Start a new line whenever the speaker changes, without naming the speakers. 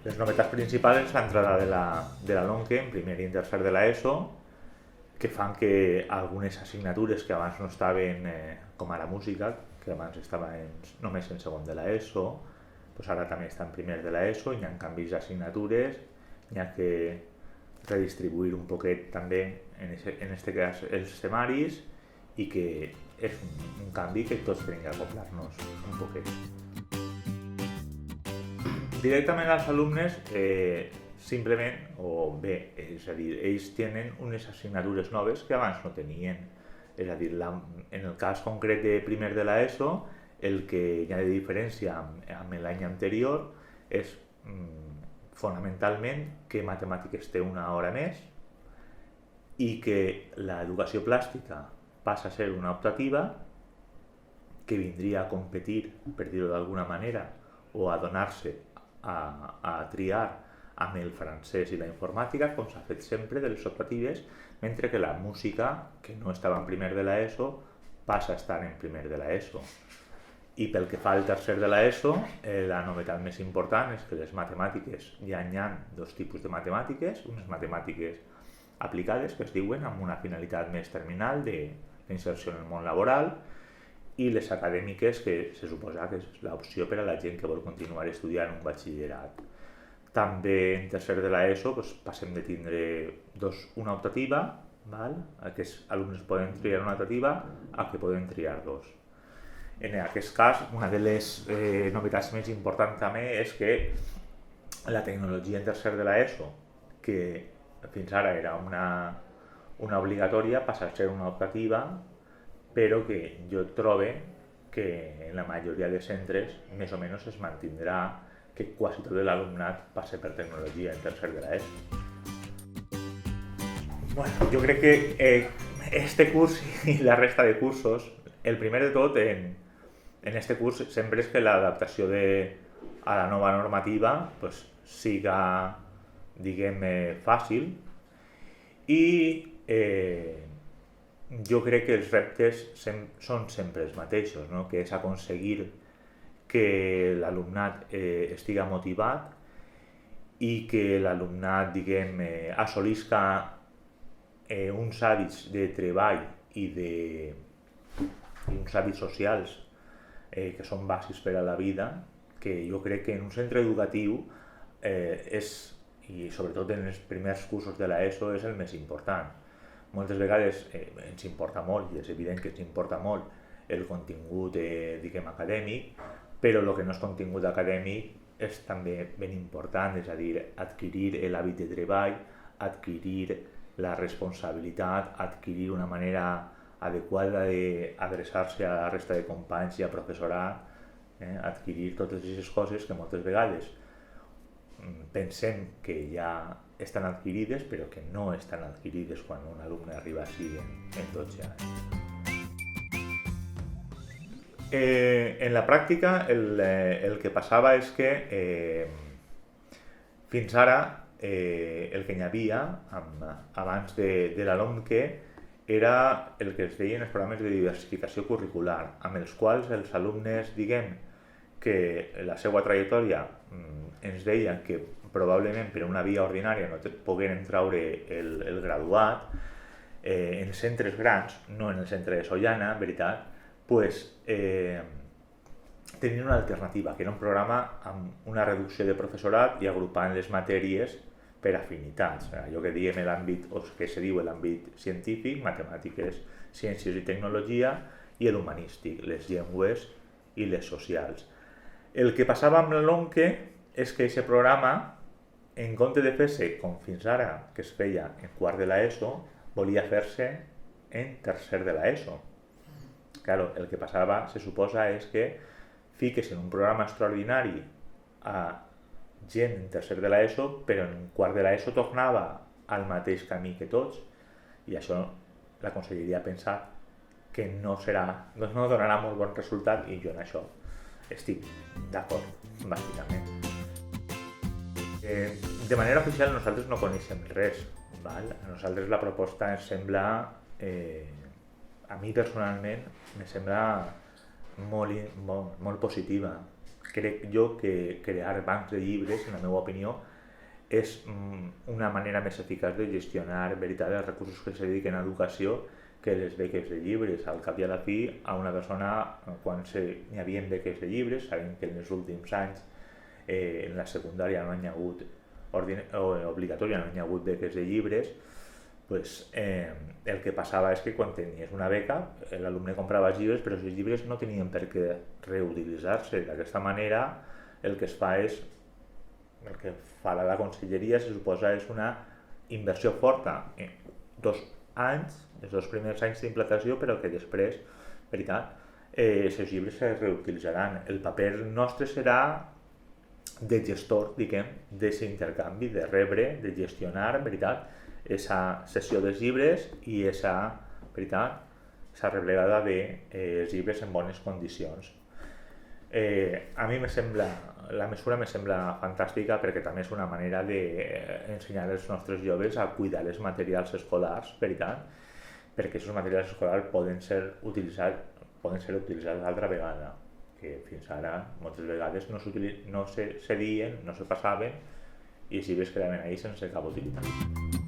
Les novetats principals és l'entrada de la LOMQE en primer i en tercer de l'ESO, que fan que algunes assignatures que abans no estaven, com ara música, que abans estava només en segon de l'ESO, doncs ara també està en primer de l'ESO i hi ha canvis d'assignatures, hi ha que redistribuir un poquet també, en este cas, els temaris, i que és un canvi que tots tenim que acoplar-nos un poquet. Directament als alumnes, simplement, o bé, és a dir, ells tenen unes assignatures noves que abans no tenien. És a dir, en el cas concret de primer de l'ESO, el que hi ha de diferència amb l'any anterior és fonamentalment que matemàtiques té una hora més i que l'educació plàstica passa a ser una optativa que vindria a competir, per dir-ho d'alguna manera, o a donar-se a triar amb el francès i la informàtica, com s'ha fet sempre de les optatives, mentre que la música, que no estava en primer de l'ESO, passa a estar en primer de l'ESO. I pel que fa al tercer de l'ESO, la novetat més important és que les matemàtiques, ja hi ha dos tipus de matemàtiques, unes matemàtiques aplicades, que es diuen, amb una finalitat més terminal d'inserció en el món laboral, i les acadèmiques, que se suposa que és l'opció per a la gent que vol continuar estudiant un batxillerat. També en tercer de l'ESO passem de tindre una optativa, que els alumnes poden triar una optativa, a que poden triar dos. En aquest cas, una de les novetats més importants també és que la tecnologia en tercer de l'ESO, que fins ara era una obligatòria, passa a ser una optativa, però que jo trobo que en la majoria de centres més o menys es mantindrà que quasi tot l'alumnat passe per tecnologia en tercer de l'ESO. Bueno, jo crec que este curs i la resta de cursos, el primer de tot en este curs sempre és que l'adaptació a la nova normativa siga, diguem, fàcil, i jo crec que els reptes són sempre els mateixos, no? Que és aconseguir que l'alumnat estiga motivat i que l'alumnat, diguem, assolisca uns hàbits de treball i uns hàbits socials que són bàsics per a la vida, que jo crec que en un centre educatiu i sobretot en els primers cursos de l'ESO és el més important. Moltes vegades ens importa molt, i és evident que ens importa molt, el contingut, diguem, acadèmic, però el que no és contingut acadèmic és també ben important, és a dir, adquirir l'hàbit de treball, adquirir la responsabilitat, adquirir una manera adequada d'adreçar-se a la resta de companys i a professorat, adquirir totes aquestes coses que moltes vegades pensem que ja estan adquirides, però que no estan adquirides quan un alumne arriba així en 12 anys. En la pràctica el que passava és que fins ara el que hi havia abans de la LOMQE era el que es deien els programes de diversificació curricular, amb els quals els alumnes, diguem, que la seva trajectòria ens deien que probablement per una via ordinària no pogueren traure el graduat, en centres grans, no en el centre de Sollana, en veritat, tenien una alternativa, que era un programa amb una reducció de professorat i agrupant les matèries per afinitats. Allò que diem l'àmbit, o que se diu l'àmbit científic, matemàtiques, ciències i tecnologia, i l'humanístic, les llengües i les socials. El que passava amb la LOMQE és que aquest programa, en compte de fer-se com fins ara, que es feia en quart de l'ESO, volia fer-se en tercer de l'ESO. Claro, el que passava, se suposa, és que fiques en un programa extraordinari a gent en tercer de l'ESO, però en quart de l'ESO tornava al mateix camí que tots, i això la conselleria ha pensat que no donarà molt bon resultat, i jo en això estic d'acord, bàsicament. De manera oficial nosaltres no coneixem res. A nosaltres la proposta ens sembla, a mi personalment, me sembla molt positiva, crec jo que crear bancs de llibres, en la meva opinió, és una manera més eficaç de gestionar veritat els recursos que se dediquen a educació que les beques de llibres. Al cap i a la fi, a una persona, quan n'hi havia beques de llibres, sabem que en els últims anys en la secundària no hi ha hagut obligatòria, no hi ha hagut beques de llibres, pues, el que passava és que quan tenies una beca l'alumne comprava els llibres, però els llibres no tenien per què reutilitzar-se. D'aquesta manera el que es fa és, el que fa la conselleria se suposa és una inversió forta en 2 anys, els 2 primers anys d'implantació, però que després, veritat, els llibres se reutilitzaran. El paper nostre serà de gestor, diguem, d'aquest intercanvi, de rebre, de gestionar, veritat, esa cessió dels llibres i esa, veritat, esa replegada dels llibres en bones condicions. A mi la mesura me sembla fantàstica perquè també és una manera d'ensenyar als nostres joves a cuidar els materials escolars, veritat, perquè aquests materials escolars poden ser utilitzats altra vegada, que fins ara moltes vegades no se cedien, no se passaven i els llibres quedaven ahí sense cap utilitat.